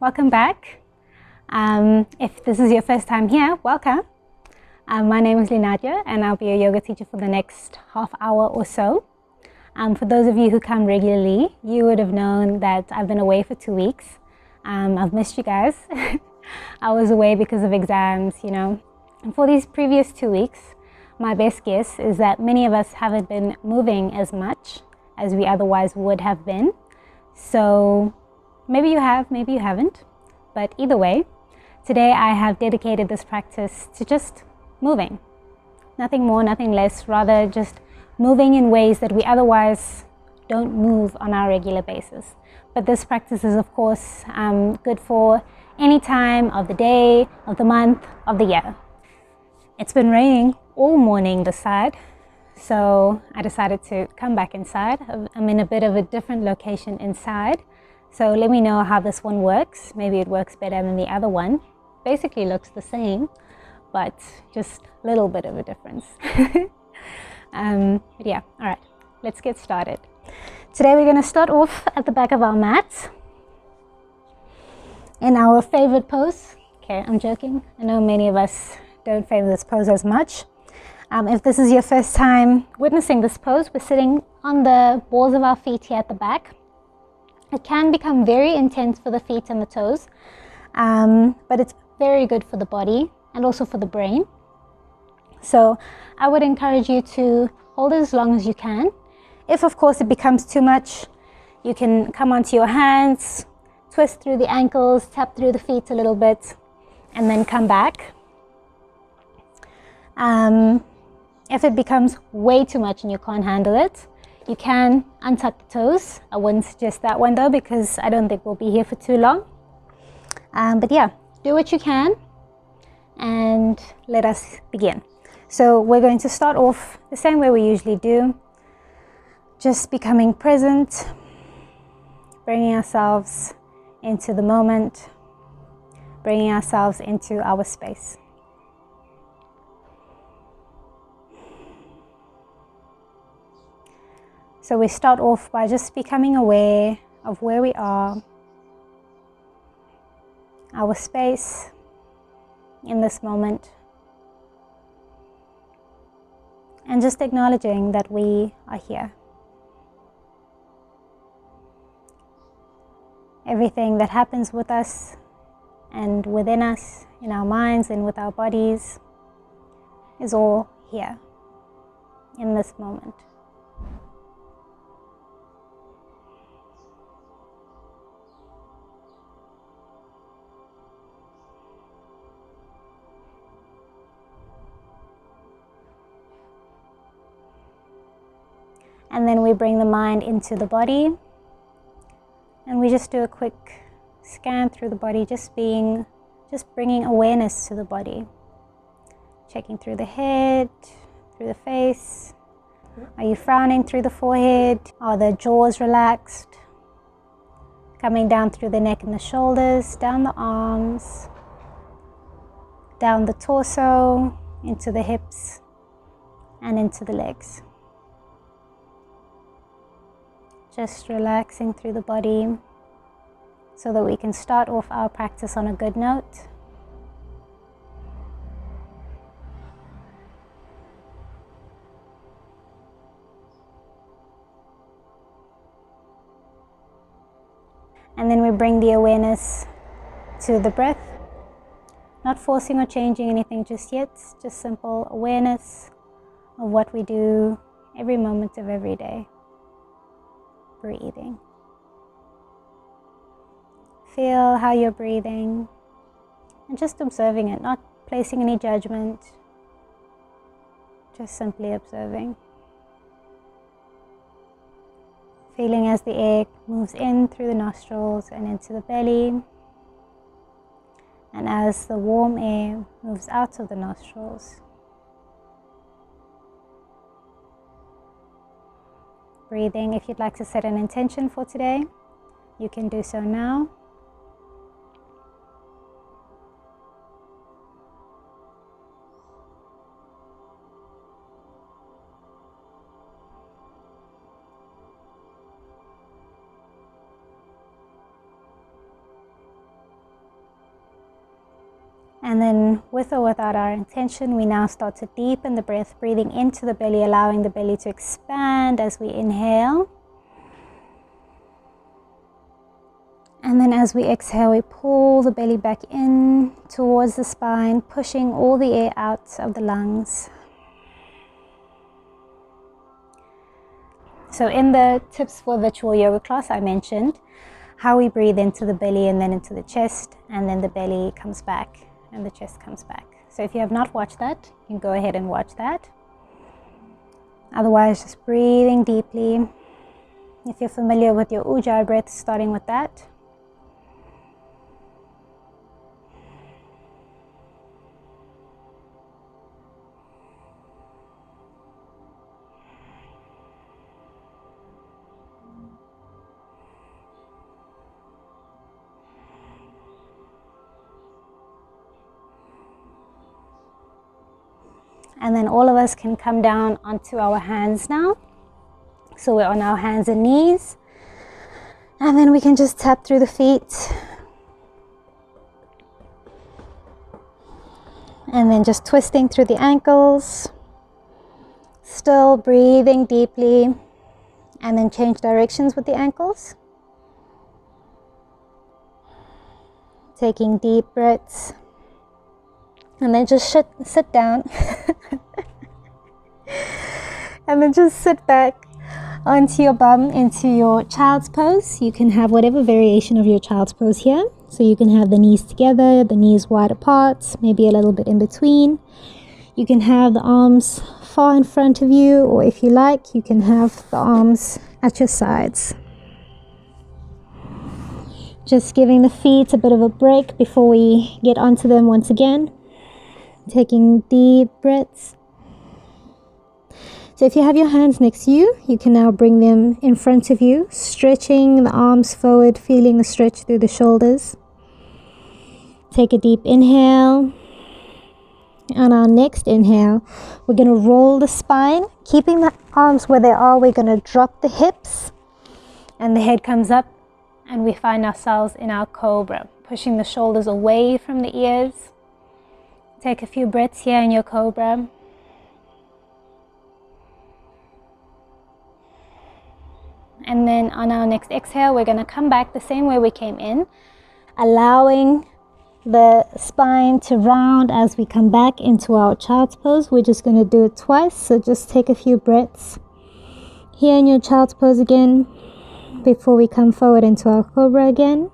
welcome back. If this is your first time here, welcome. My name is Linadia and I'll be a yoga teacher for the next half hour or so. For those of you who come regularly, you would have known that I've been away for 2 weeks. I've missed you guys. I was away because of exams, And for these previous 2 weeks, my best guess is that many of us haven't been moving as much as we otherwise would have been. So maybe you have, maybe you haven't. But either way, today I have dedicated this practice to just moving. Nothing more, nothing less, rather just moving in ways that we otherwise don't move on our regular basis. But this practice is, of course, good for any time of the day, of the month, of the year. It's been raining all morning this side, so I decided to come back inside. I'm in a bit of a different location inside, so let me know how this one works. Maybe it works better than the other one. Basically looks the same, but just a little bit of a difference. But yeah, all right, let's get started. Today we're going to start off at the back of our mat in our favorite pose. Okay, I'm joking. I know many of us don't favor this pose as much. If this is your first time witnessing this pose, we're sitting on the balls of our feet here at the back. It can become very intense for the feet and the toes, but it's very good for the body and also for the brain. So I would encourage you to hold it as long as you can. If of course it becomes too much, you can come onto your hands, twist through the ankles, tap through the feet a little bit, and then come back. If it becomes way too much and you can't handle it, you can untuck the toes. I wouldn't suggest that one though, because I don't think we'll be here for too long. But yeah, do what you can and let us begin. So we're going to start off the same way we usually do, just becoming present, bringing ourselves into the moment, bringing ourselves into our space. So we start off by just becoming aware of where we are, our space in this moment, and just acknowledging that we are here. Everything that happens with us and within us, in our minds and with our bodies, is all here in this moment. And then we bring the mind into the body and we just do a quick scan through the body, just bringing awareness to the body. Checking through the head, through the face. Are you frowning through the forehead? Are the jaws relaxed? Coming down through the neck and the shoulders, down the arms, down the torso, into the hips and into the legs. Just relaxing through the body so that we can start off our practice on a good note. And then we bring the awareness to the breath, not forcing or changing anything just yet, just simple awareness of what we do every moment of every day. Breathing. Feel how you're breathing and just observing it, not placing any judgment, just simply observing. Feeling as the air moves in through the nostrils and into the belly, and as the warm air moves out of the nostrils. Breathing. If you'd like to set an intention for today, you can do so now. And then with or without our intention, we now start to deepen the breath, breathing into the belly, allowing the belly to expand as we inhale. And then as we exhale, we pull the belly back in towards the spine, pushing all the air out of the lungs. So in the tips for virtual yoga class, I mentioned how we breathe into the belly and then into the chest, and then the belly comes back and the chest comes back. So if you have not watched that, you can go ahead and watch that. Otherwise, just breathing deeply. If you're familiar with your ujjayi breath, starting with that. And then all of us can come down onto our hands now. So we're on our hands and knees. And then we can just tap through the feet. And then just twisting through the ankles. Still breathing deeply. And then change directions with the ankles. Taking deep breaths. And then just sit down. And then just sit back onto your bum into your child's pose. You can have whatever variation of your child's pose here. So you can have the knees together, the knees wide apart, maybe a little bit in between. You can have the arms far in front of you, or if you like, you can have the arms at your sides. Just giving the feet a bit of a break before we get onto them once again. Taking deep breaths. So if you have your hands next to you, you can now bring them in front of you, stretching the arms forward, feeling the stretch through the shoulders. Take a deep inhale. On our next inhale, we're going to roll the spine, keeping the arms where they are. We're going to drop the hips and the head comes up, and we find ourselves in our cobra, pushing the shoulders away from the ears. Take a few breaths here in your cobra. And then on our next exhale, we're going to come back the same way we came in, allowing the spine to round as we come back into our child's pose. We're just going to do it twice, so just take a few breaths here in your child's pose again before we come forward into our cobra again.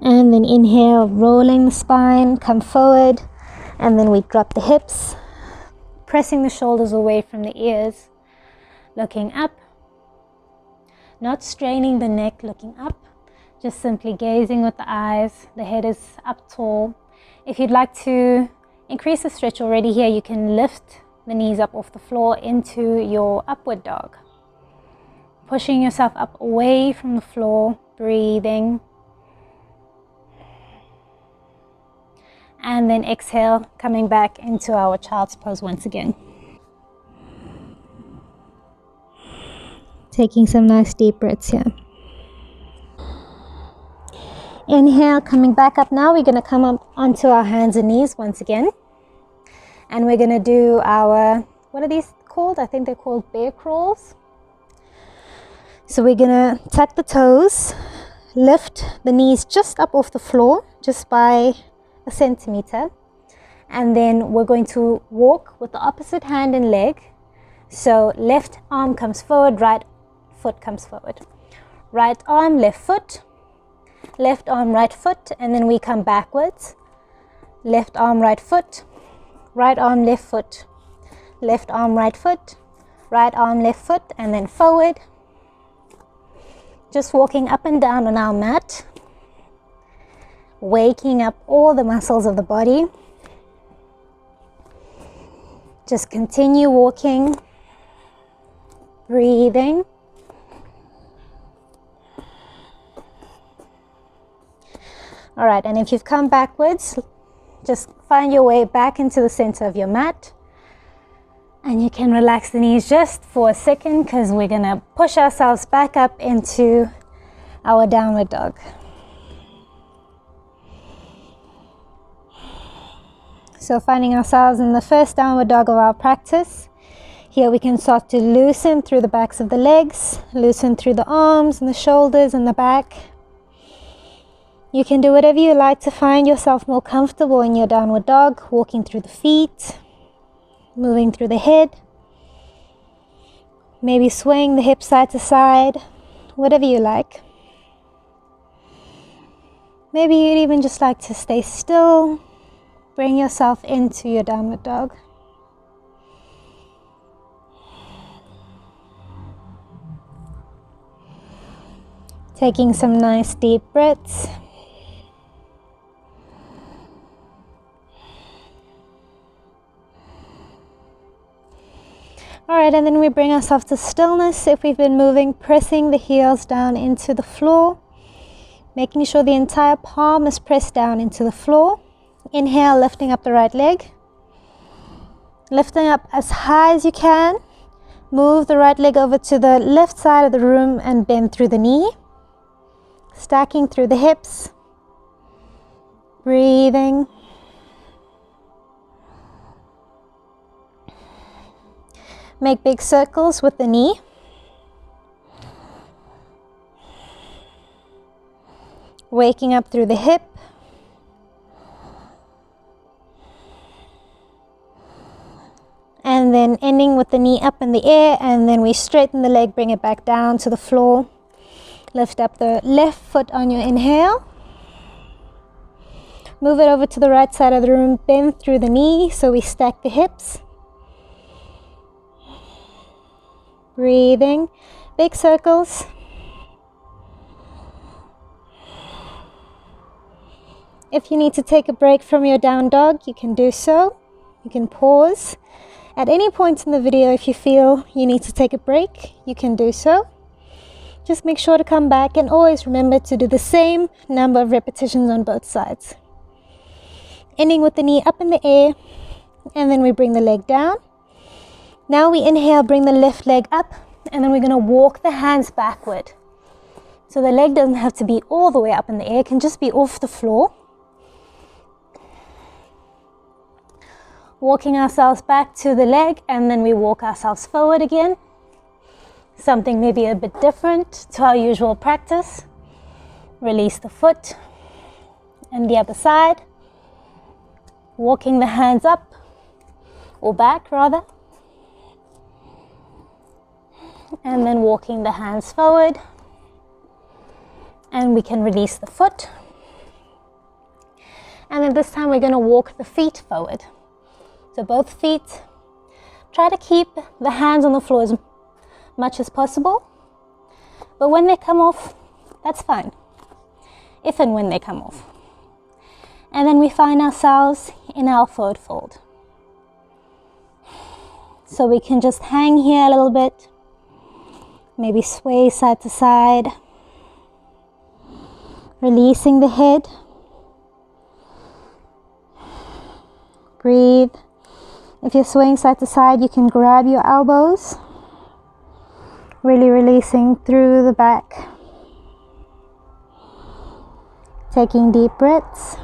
And then inhale, rolling the spine, come forward, and then we drop the hips, pressing the shoulders away from the ears, looking up, not straining the neck, looking up, just simply gazing with the eyes. The head is up tall. If you'd like to increase the stretch already here, you can lift the knees up off the floor into your upward dog, pushing yourself up away from the floor, breathing. And then exhale, coming back into our child's pose once again. Taking some nice deep breaths here. Inhale, coming back up now. We're going to come up onto our hands and knees once again. And we're going to do our, what are these called? I think they're called bear crawls. So we're going to tuck the toes, lift the knees just up off the floor, just by a centimeter, and then we're going to walk with the opposite hand and leg. So left arm comes forward, right foot comes forward, right arm, left foot, left arm, right foot, and then we come backwards. Left arm, right foot, right arm, left foot, left arm, right foot, right arm, left foot, and then forward. Just walking up and down on our mat, waking up all the muscles of the body. Just continue walking, breathing. All right, and if you've come backwards, just find your way back into the center of your mat. And you can relax the knees just for a second because we're going to push ourselves back up into our downward dog. So finding ourselves in the first downward dog of our practice. Here we can start to loosen through the backs of the legs, loosen through the arms and the shoulders and the back. You can do whatever you like to find yourself more comfortable in your downward dog, walking through the feet, moving through the head, maybe swaying the hips side to side, whatever you like. Maybe you'd even just like to stay still, bring yourself into your downward dog. Taking some nice deep breaths. Alright, and then we bring ourselves to stillness. If we've been moving, pressing the heels down into the floor, making sure the entire palm is pressed down into the floor. Inhale, lifting up the right leg. Lifting up as high as you can. Move the right leg over to the left side of the room and bend through the knee. Stacking through the hips. Breathing. Make big circles with the knee. Waking up through the hip. And then ending with the knee up in the air, and then we straighten the leg, bring it back down to the floor. Lift up the left foot on your inhale. Move it over to the right side of the room, bend through the knee so we stack the hips. Breathing, big circles. If you need to take a break from your down dog, you can do so. You can pause. At any point in the video, if you feel you need to take a break, you can do so. Just make sure to come back and always remember to do the same number of repetitions on both sides. Ending with the knee up in the air, and then we bring the leg down. Now we inhale, bring the left leg up, and then we're going to walk the hands backward. So the leg doesn't have to be all the way up in the air, it can just be off the floor. Walking ourselves back to the leg, and then we walk ourselves forward again. Something maybe a bit different to our usual practice. Release the foot and the other side. Walking the hands up, or back rather. And then walking the hands forward. And we can release the foot. And then this time we're going to walk the feet forward. So both feet. Try to keep the hands on the floor as much as possible. But when they come off, that's fine. If and when they come off. And then we find ourselves in our forward fold. So we can just hang here a little bit. Maybe sway side to side. Releasing the head. Breathe. If you're swaying side to side, you can grab your elbows. Really releasing through the back. Taking deep breaths.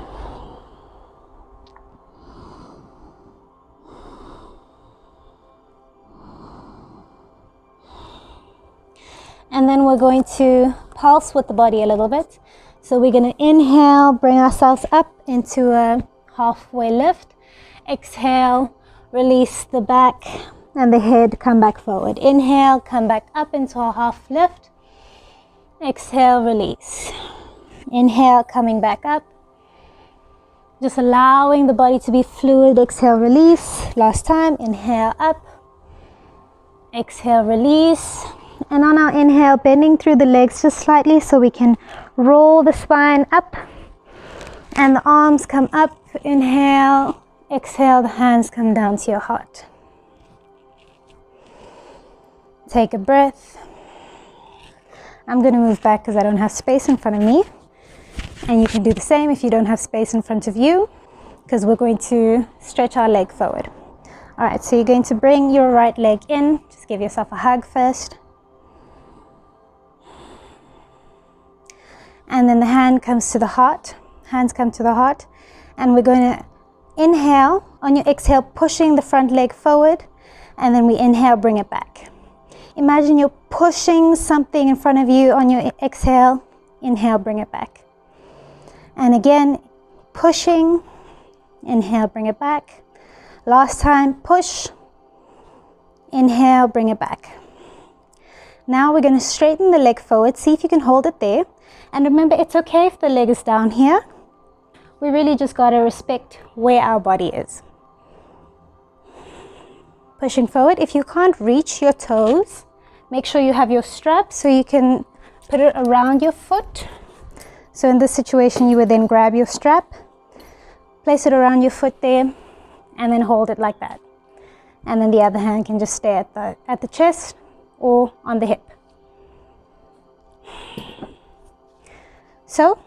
And then we're going to pulse with the body a little bit. So we're going to inhale, bring ourselves up into a halfway lift. Exhale, release the back and the head, come back forward. Inhale, come back up into a half lift. Exhale, release. Inhale, coming back up. Just allowing the body to be fluid. Exhale, release. Last time, inhale up. Exhale, release. And on our inhale, bending through the legs just slightly so we can roll the spine up. And the arms come up. Inhale. Exhale, the hands come down to your heart. Take a breath. I'm going to move back because I don't have space in front of me. And you can do the same if you don't have space in front of you, because we're going to stretch our leg forward. All right, so you're going to bring your right leg in. Just give yourself a hug first. And then the hand comes to the heart. Hands come to the heart. And we're going to inhale. On your exhale, pushing the front leg forward. And then we inhale, bring it back. Imagine you're pushing something in front of you on your exhale. Inhale, bring it back. And again, pushing. Inhale, bring it back. Last time, push. Inhale, bring it back. Now we're going to straighten the leg forward. See if you can hold it there. And remember, it's okay if the leg is down here. We really just got to respect where our body is. Pushing forward. If you can't reach your toes, make sure you have your strap so you can put it around your foot. So in this situation, you would then grab your strap, place it around your foot there, and then hold it like that. And then the other hand can just stay at the chest or on the hip. So,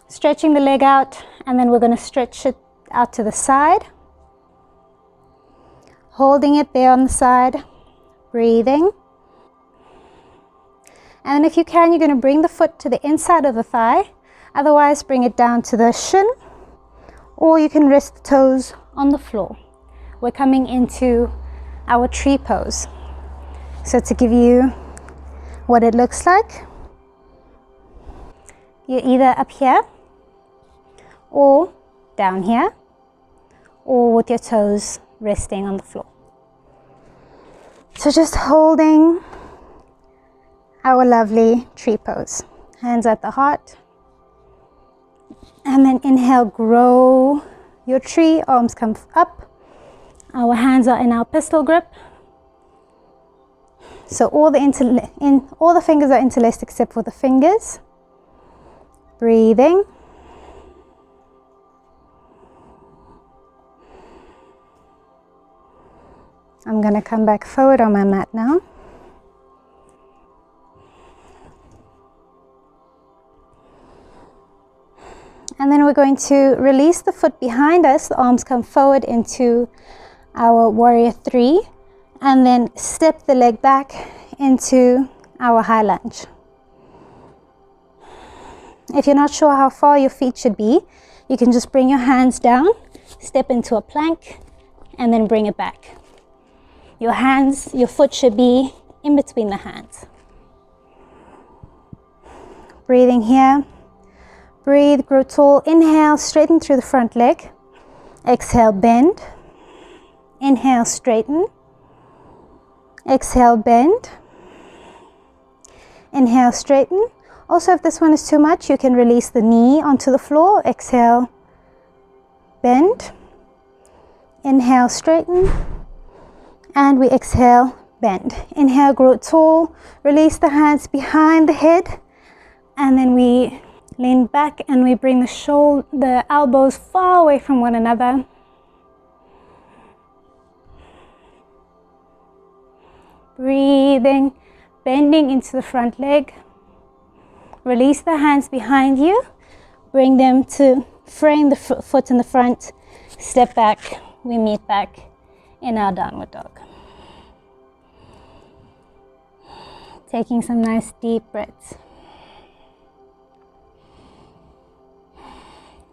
stretching the leg out, and then we're going to stretch it out to the side. Holding it there on the side, breathing. And if you can, you're going to bring the foot to the inside of the thigh. Otherwise, bring it down to the shin, or you can rest the toes on the floor. We're coming into our tree pose. So to give you what it looks like, you're either up here or down here, or with your toes resting on the floor. So just holding our lovely tree pose. Hands at the heart. And then inhale, grow your tree, arms come up. Our hands are in our pistol grip. So all the fingers are interlaced except for the fingers. Breathing. I'm going to come back forward on my mat now. And then we're going to release the foot behind us. The arms come forward into our warrior 3. And then step the leg back into our high lunge. If you're not sure how far your feet should be, you can just bring your hands down, step into a plank, and then bring it back. Your foot should be in between the hands. Breathing here. Breathe, grow tall. Inhale, straighten through the front leg. Exhale, bend. Inhale, straighten. Exhale, bend. Inhale, straighten. Also, if this one is too much, you can release the knee onto the floor. Exhale, bend. Inhale, straighten. And we exhale, bend. Inhale, grow tall. Release the hands behind the head. And then we lean back and we bring the elbows far away from one another. Breathing, bending into the front leg. Release the hands behind you. Bring them to frame the foot in the front. Step back. We meet back in our downward dog. Taking some nice deep breaths.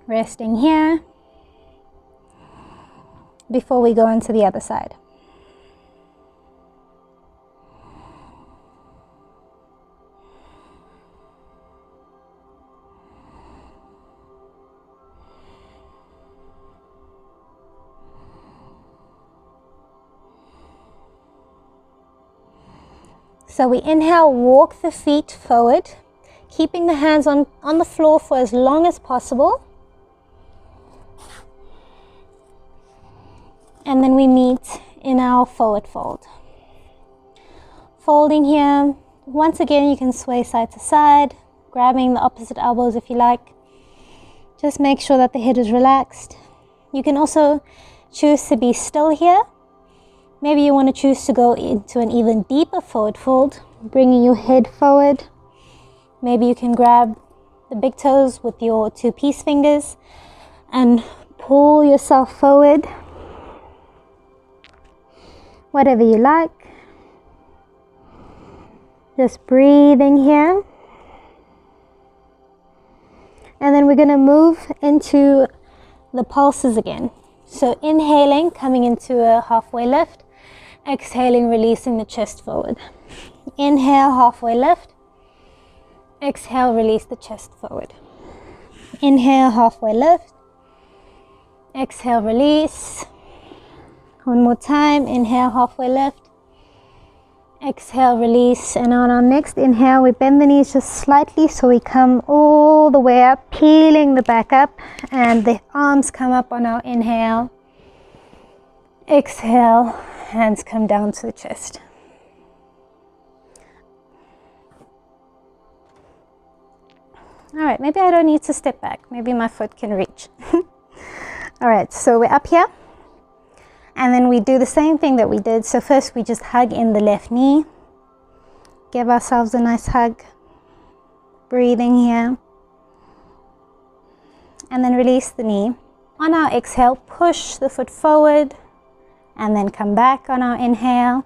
Resting here before we go on to the other side. So we inhale, walk the feet forward, keeping the hands on the floor for as long as possible. And then we meet in our forward fold. Folding here. Once again, you can sway side to side, grabbing the opposite elbows if you like. Just make sure that the head is relaxed. You can also choose to be still here. Maybe you want to choose to go into an even deeper forward fold, bringing your head forward. Maybe you can grab the big toes with your 2 peace fingers and pull yourself forward. whatever you like. Just breathing here. And then we're going to move into the pulses again. So inhaling, coming into a halfway lift. Exhaling, releasing the chest forward. Inhale, halfway lift. Exhale, release the chest forward. Inhale, halfway lift. Exhale, release. One more time. Inhale, halfway lift. Exhale, release. And on our next inhale, we bend the knees just slightly so we come all the way up, peeling the back up, and the arms come up on our inhale. Exhale, hands come down to the chest. All right, maybe I don't need to step back. Maybe my foot can reach. All right, so we're up here. And then we do the same thing that we did. So first we just hug in the left knee. Give ourselves a nice hug. Breathing here. And then release the knee. On our exhale, push the foot forward. And then come back on our inhale.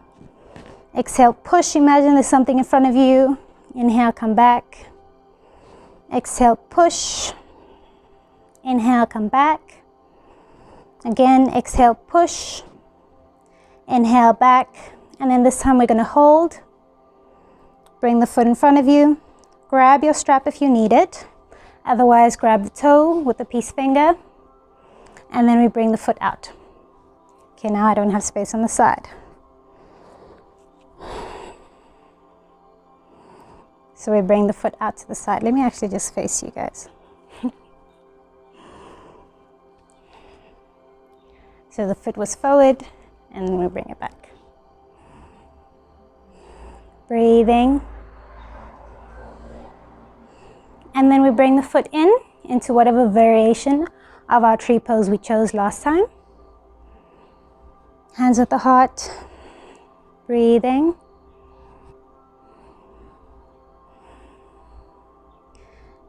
Exhale, push. Imagine there's something in front of you. Inhale, come back. Exhale, push. Inhale, come back. Again, exhale, push. Inhale, back. And then this time we're going to hold. Bring the foot in front of you. Grab your strap if you need it. Otherwise, grab the toe with the peace finger. And then we bring the foot out. Okay, now I don't have space on the side. So we bring the foot out to the side. Let me actually just face you guys. So the foot was forward, and then we bring it back. Breathing. And then we bring the foot in into whatever variation of our tree pose we chose last time. Hands at the heart. Breathing.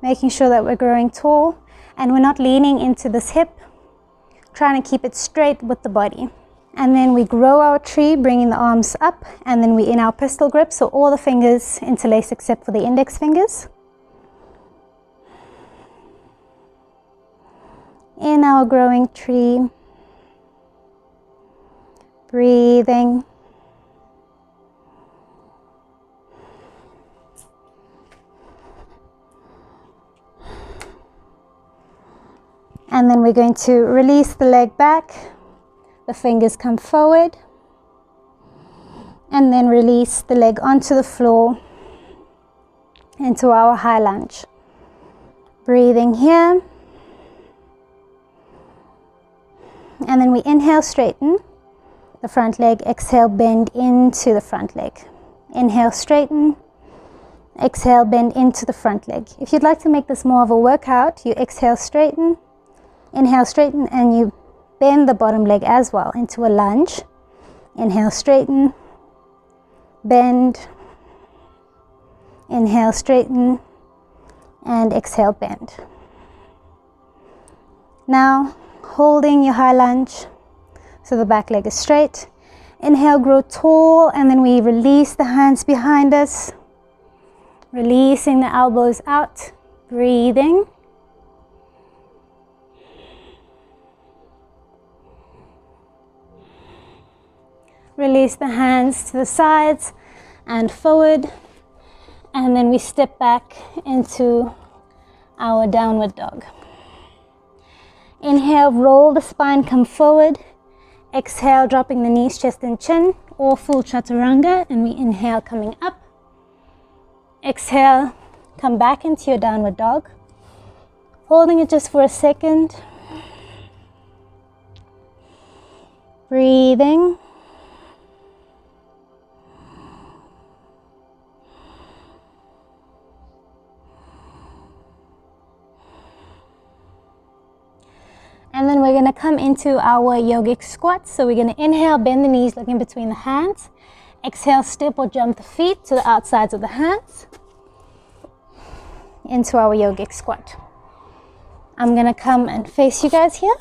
Making sure that we're growing tall and we're not leaning into this hip. Trying to keep it straight with the body. And then we grow our tree, bringing the arms up, and then we in our pistol grip, so all the fingers interlace except for the index fingers. In our growing tree, breathing. And then we're going to release the leg back, the fingers come forward, and then release the leg onto the floor into our high lunge. Breathing here. And then we inhale, straighten the front leg, exhale, bend into the front leg. Inhale, straighten, exhale, bend into the front leg. If you'd like to make this more of a workout, you exhale, straighten, inhale, straighten, and you bend the bottom leg as well into a lunge. Inhale, straighten, bend, inhale, straighten, and exhale, bend. Now, holding your high lunge so the back leg is straight. Inhale, grow tall, and then we release the hands behind us, releasing the elbows out, breathing. Release the hands to the sides and forward, and then we step back into our downward dog. Inhale, roll the spine, come forward. Exhale, dropping the knees, chest and chin, or full chaturanga, and we inhale, coming up. Exhale, come back into your downward dog. Holding it just for a second. Breathing. And then we're going to come into our yogic squat. So we're going to inhale, bend the knees, looking between the hands. Exhale, step or jump the feet to the outsides of the hands. Into our yogic squat. I'm going to come and face you guys here.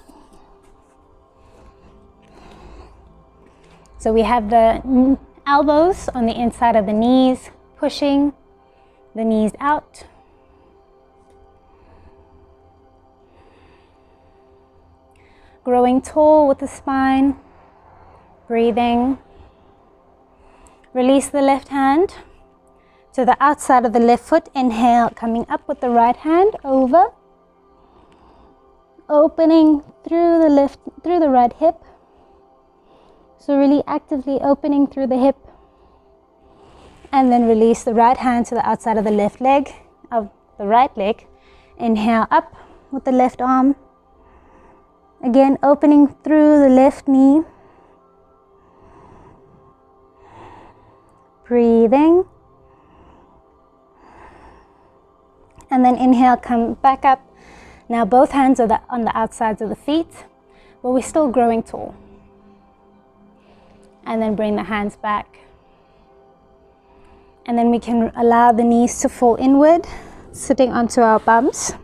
So we have the elbows on the inside of the knees, pushing the knees out. Growing tall with the spine, breathing. Release the left hand to the outside of the left foot. Inhale, coming up with the right hand over. Opening through the right hip. So really actively opening through the hip. And then release the right hand to the outside of the left leg, of the right leg. Inhale up with the left arm. Again, opening through the left knee. Breathing. And then inhale, come back up. Now both hands are on the outsides of the feet, but we're still growing tall. And then bring the hands back. And then we can allow the knees to fall inward, sitting onto our bums.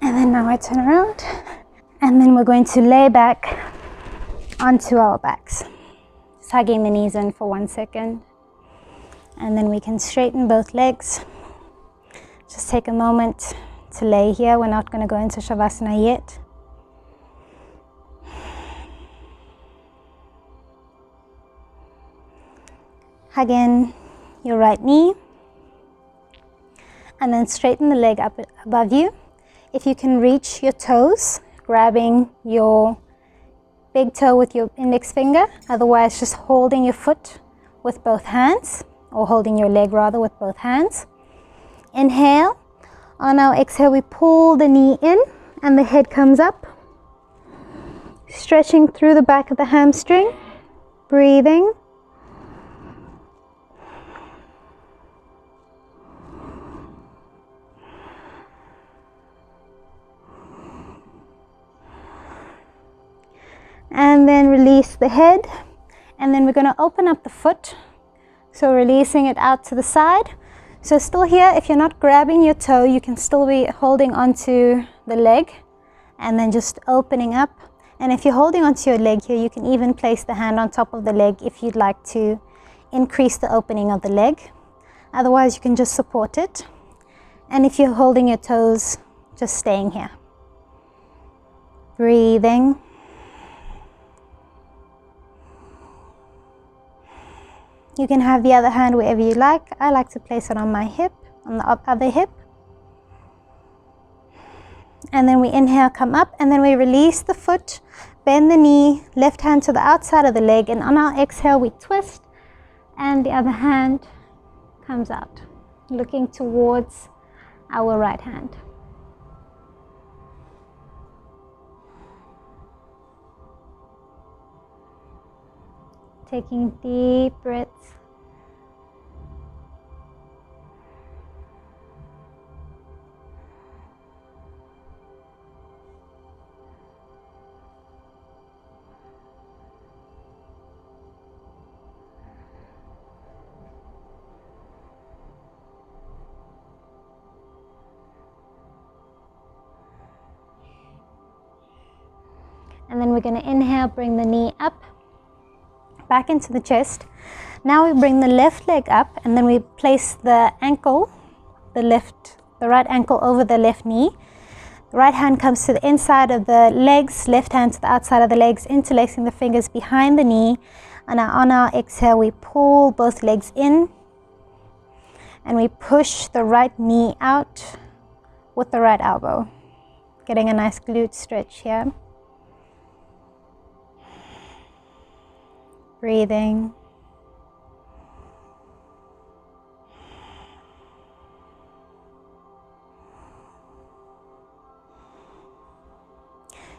And then now I turn around. And then we're going to lay back onto our backs. Just hugging the knees in for 1 second. And then we can straighten both legs. Just take a moment to lay here. We're not going to go into Shavasana yet. Hug in your right knee. And then straighten the leg up above you. If you can reach your toes, grabbing your big toe with your index finger. Otherwise, just holding your foot with both hands, or holding your leg rather with both hands. Inhale. On our exhale, we pull the knee in and the head comes up. Stretching through the back of the hamstring. Breathing. And then release the head. And then we're going to open up the foot. So releasing it out to the side. So still here, if you're not grabbing your toe, you can still be holding onto the leg. And then just opening up. And if you're holding onto your leg here, you can even place the hand on top of the leg if you'd like to increase the opening of the leg. Otherwise, you can just support it. And if you're holding your toes, just staying here. Breathing. You can have the other hand wherever you like. I like to place it on my hip, on the other hip. And then we inhale, come up, and then we release the foot, bend the knee, left hand to the outside of the leg, and on our exhale we twist, and the other hand comes out, looking towards our right hand. Taking deep breaths. And then we're going to inhale, bring the knee up, back into the chest. Now we bring the left leg up, and then we place the ankle, the right ankle over the left knee. The right hand comes to the inside of the legs, left hand to the outside of the legs, interlacing the fingers behind the knee. And on our exhale, we pull both legs in, and we push the right knee out with the right elbow, getting a nice glute stretch here. Breathing.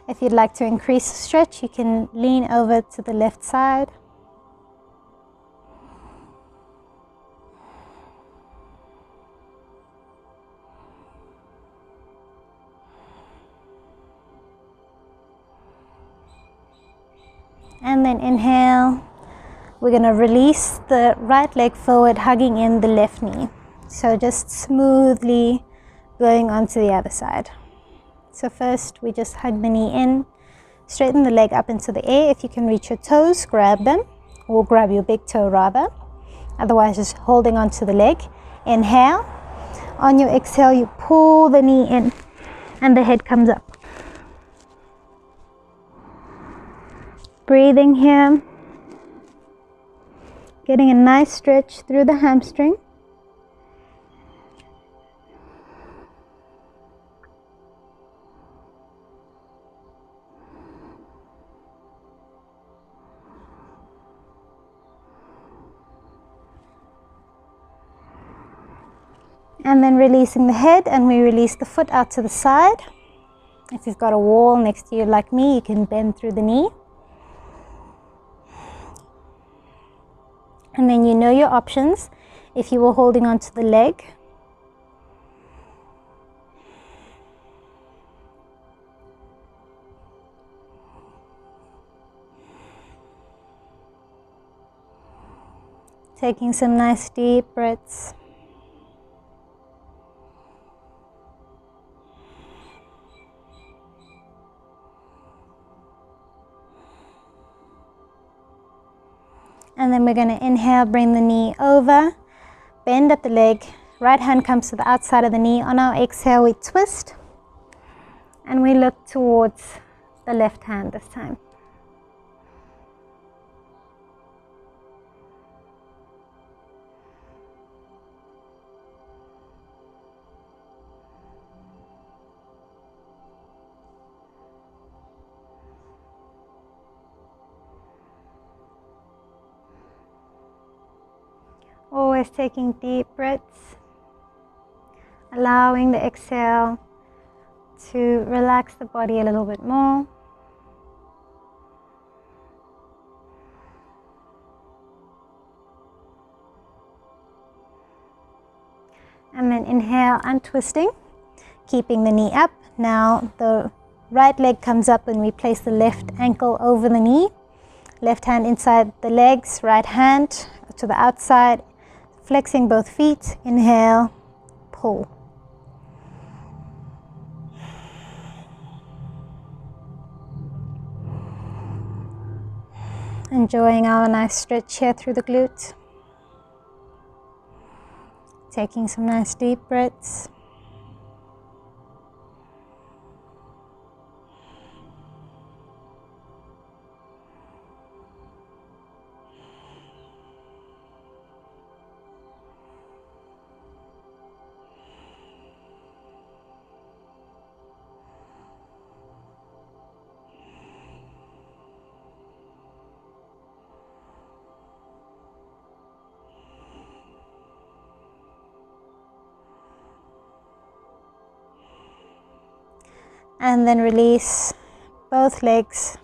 If you'd like to increase the stretch, you can lean over to the left side. And then inhale. We're going to release the right leg forward, hugging in the left knee. So just smoothly going onto the other side. So first we just hug the knee in, Straighten the leg up into the air. If you can reach your toes, grab them, or grab your big toe rather. Otherwise, just holding onto the leg. Inhale. On your exhale, you pull the knee in and the head comes up. Breathing here. Getting a nice stretch through the hamstring. And then releasing the head, and we release the foot out to the side. If you've got a wall next to you like me, you can bend through the knee. And then you know your options. If you were holding onto the leg, taking some nice deep breaths. And then we're going to inhale, bring the knee over, bend at the leg, right hand comes to the outside of the knee. On our exhale, we twist and we look towards the left hand this time. Always taking deep breaths, allowing the exhale to relax the body a little bit more. And then inhale, untwisting, keeping the knee up. Now the right leg comes up and we place the left ankle over the knee. Left hand inside the legs, right hand to the outside. Flexing both feet, inhale, pull. Enjoying our nice stretch here through the glute. Taking some nice deep breaths. And then release both legs.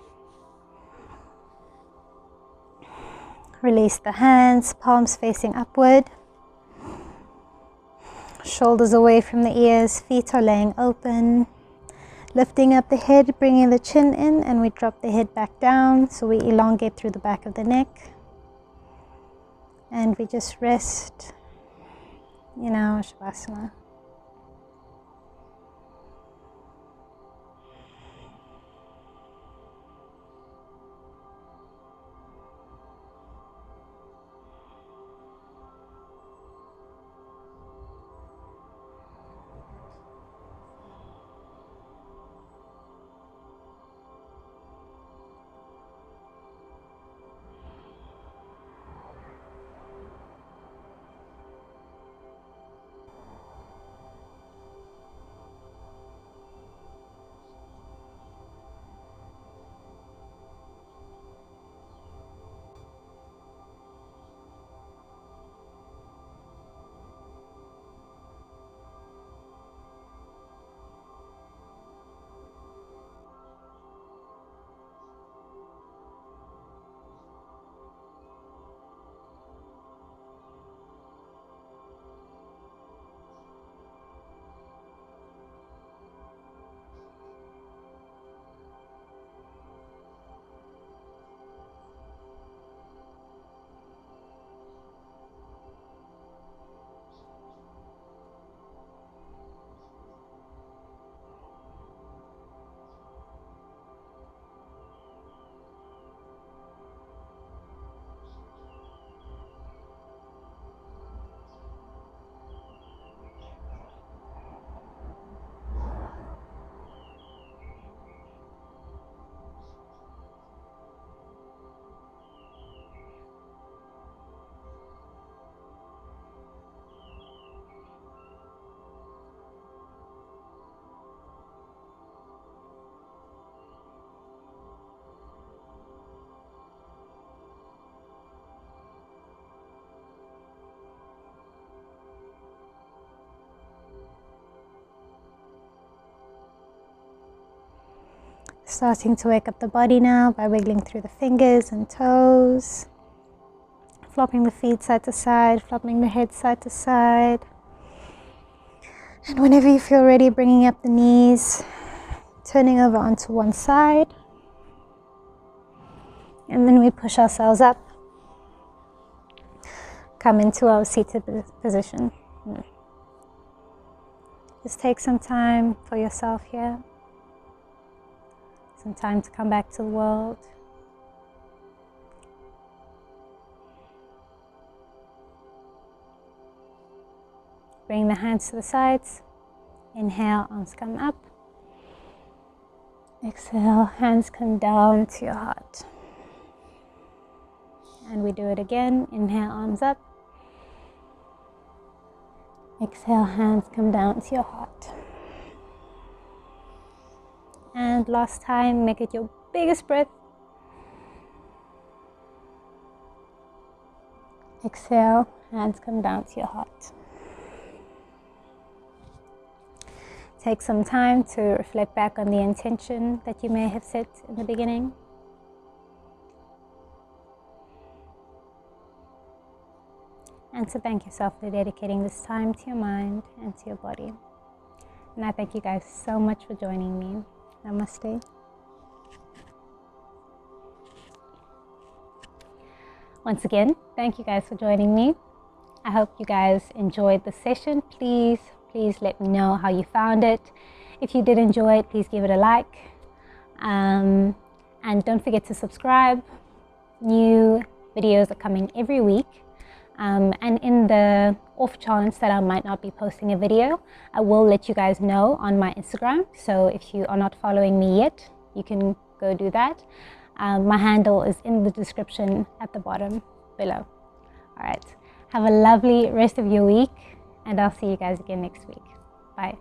Release the hands, palms facing upward. Shoulders away from the ears, feet are laying open. Lifting up the head, bringing the chin in, and we drop the head back down. So we elongate through the back of the neck. And we just rest in our Shavasana. Starting to wake up the body now by wiggling through the fingers and toes, flopping the feet side to side, flopping the head side to side. And whenever you feel ready, bringing up the knees, turning over onto one side. And then we push ourselves up, come into our seated position. Just take some time for yourself here. Some time to come back to the world. Bring the hands to the sides. Inhale, arms come up. Exhale, hands come down to your heart. And we do it again. Inhale, arms up. Exhale, hands come down to your heart. And last time, make it your biggest breath. Exhale, hands come down to your heart. Take some time to reflect back on the intention that you may have set in the beginning. And to thank yourself for dedicating this time to your mind and to your body. And I thank you guys so much for joining me. Namaste. Once again, thank you guys for joining me. I hope you guys enjoyed the session. Please let me know how you found it. If you did enjoy it, please give it a like. And don't forget to subscribe. New videos are coming every week. And in the off chance that I might not be posting a video, I will let you guys know on my Instagram. So if you are not following me yet, you can go do that. My handle is in the description at the bottom below. All right, have a lovely rest of your week, and I'll see you guys again next week. Bye.